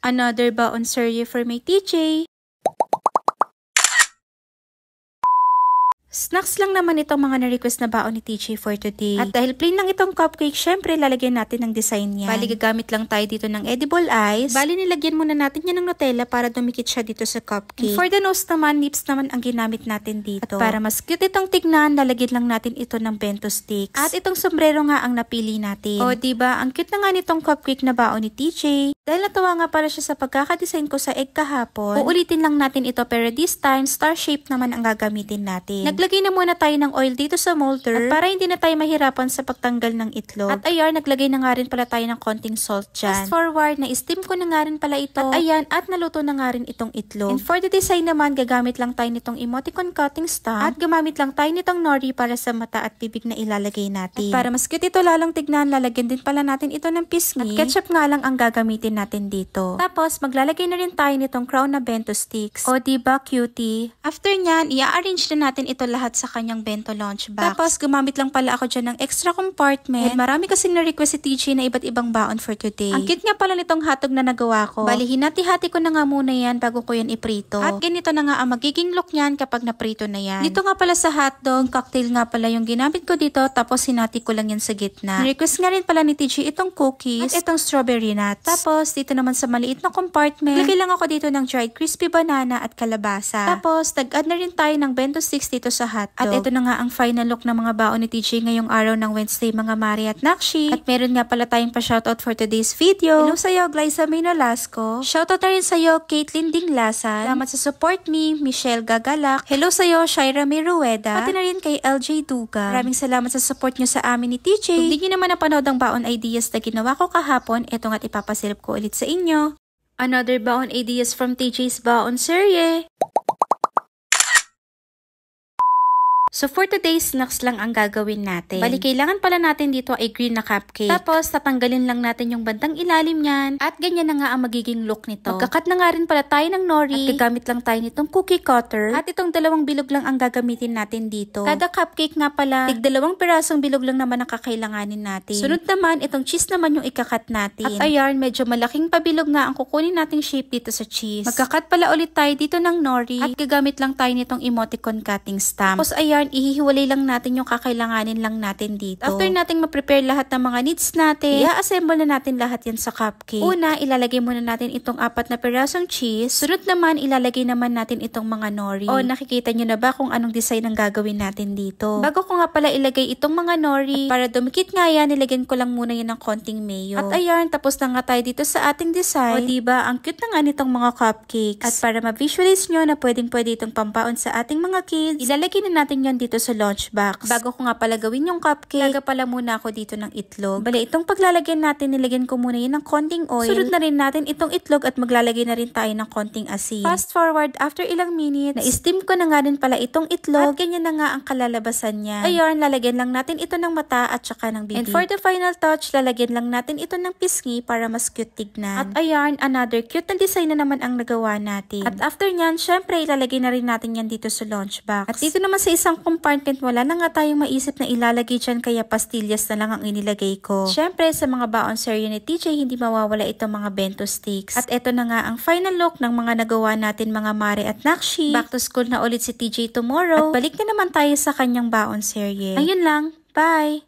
Another baon serye for my TJ. Snacks lang naman itong mga na-request na baon ni TJ for today. At dahil plain lang itong cupcake, syempre lalagyan natin ng design yan. Bali gagamit lang tayo dito ng edible ice. Bali nilagyan muna natin yan ng Nutella para dumikit siya dito sa cupcake. And for the nose naman, nips naman ang ginamit natin dito. At para mas cute itong tignan, lalagyan lang natin ito ng bento sticks. At itong sombrero nga ang napili natin. O diba, ang cute na nga nitong cupcake na baon ni TJ. Dahil natuwa nga pala siya sa pagkakadesign ko sa egg kahapon, uulitin lang natin ito pero this time, star shape naman ang gagamitin natin. Naglagay na muna tayo ng oil dito sa molder at para hindi na tayo mahirapan sa pagtanggal ng itlog. At ayan, naglagay na nga rin pala tayo ng konting salt dyan. Fast forward, na-steam ko na nga rin pala ito. At ayan, at naluto na nga rin itong itlog. And for the design naman, gagamit lang tayo nitong emoticon cutting stamp at gamamit lang tayo nitong nori para sa mata at bibig na ilalagay natin. At para mas cute ito lalong tignan, lalagyan din pala natin ito ng pisngi. At ketchup nga lang ang gagamitin natin dito. Tapos, maglalagay na rin tayo nitong crown na bento sticks. O diba, cutie? After nyan, i-arrange na natin ito lahat sa kanyang bento lunch box. Tapos, gumamit lang pala ako dyan ng extra compartment. And marami kasing na-request si TJ na iba't ibang baon for today. Ang cute nga pala nitong hotdog na nagawa ko. Bali, hinati-hati ko na nga muna yan bago ko yan iprito. At ganito na nga ang magiging look niyan kapag naprito na yan. Dito nga pala sa hotdog, cocktail nga pala yung ginamit ko dito. Tapos, hinati ko lang yan sa gitna. Request nga rin pala ni TJ itong cookies at itong strawberry nuts. Tapos, dito naman sa maliit na compartment, lagay lang ako dito ng dried crispy banana at kalabasa. Tapos, tag-add na rin tayo ng bento sticks dito sa hotdog. At ito na nga ang final look ng mga baon ni TJ ngayong araw ng Wednesday mga Mari at Nakshi. At meron nga pala tayong pa-shoutout for today's video. Hello sa'yo, Glyza May Nolasco. Shoutout na rin sa'yo, Caitlin Dinglasan. Salamat sa support me, Michelle Gagalak. Hello sa'yo, Shaira May Rueda. Pati na rin kay LJ Duga. Maraming salamat sa support nyo sa amin ni TJ. Kung di nyo naman napanood ang baon ideas na ginawa ko kahapon, eto nga't ipapasilip ko ulit sa inyo. Another baon ideas from TJ's baon serye. So for today's snacks lang ang gagawin natin. Bali, kailangan pala natin dito ay green na cupcake. Tapos, tatanggalin lang natin yung bandang ilalim niyan. At ganyan na nga ang magiging look nito. Magkakat na nga rin pala tayo ng nori. At gagamit lang tayo nitong cookie cutter. At itong dalawang bilog lang ang gagamitin natin dito. Kada cupcake nga pala, tig-2 pirasong bilog lang naman ang kakailanganin natin. Sunod naman, itong cheese naman yung ikakat natin. At ayan, medyo malaking pabilog nga ang kukunin nating shape dito sa cheese. Magkakat pala ulit tayo dito ng nori. At gagamit lang tayo nitong emoticon cutting stamp. Tapos ayan, ihihiwalay lang natin yung kakailanganin lang natin dito. After nating ma-prepare lahat ng mga needs natin, i-assemble na natin lahat yan sa cupcake. Una, ilalagay muna natin itong 4 na pirasong cheese. Sunod naman, ilalagay naman natin itong mga nori. O, nakikita nyo na ba kung anong design ang gagawin natin dito? Bago ko nga pala ilagay itong mga nori, para dumikit nga yan, nilagyan ko lang muna yan ng konting mayo. At ayan, tapos na nga tayo dito sa ating design. O, diba, ang cute na nga nitong mga cupcakes. At para ma-visualize nyo na pwedeng-pwede itong pampaon sa ating mga kids, ilalagay na natin yan dito sa lunchbox. Bago ko nga pala gawin yung cupcake, laga pala muna ako dito ng itlog. Bale, itong paglalagyan natin, nilagyan ko muna yun ng konting oil. Sunod na rin natin itong itlog at maglalagay na rin tayo ng konting asin. Fast forward, after ilang minutes, na-steam ko na nga rin pala itong itlog. At ganyan na nga ang kalalabasan niya. Ayun, lalagyan lang natin ito ng mata at saka ng bibig. And for the final touch, lalagyan lang natin ito ng pisngi para mas cute tignan. At ayan, another cute na design na naman ang nagawa natin. At after nyan, syempre, ilalagay na rin natin yan dito sa lunchbox. At dito naman sa isang compartment, wala na nga tayong maisip na ilalagay dyan kaya pastillas na lang ang inilagay ko. Syempre, sa mga baon serye ni TJ, hindi mawawala itong mga bento sticks. At eto na nga ang final look ng mga nagawa natin mga Mari at Nakshi. Back to school na ulit si TJ tomorrow. At balik na naman tayo sa kanyang baon serye. Ayun lang. Bye!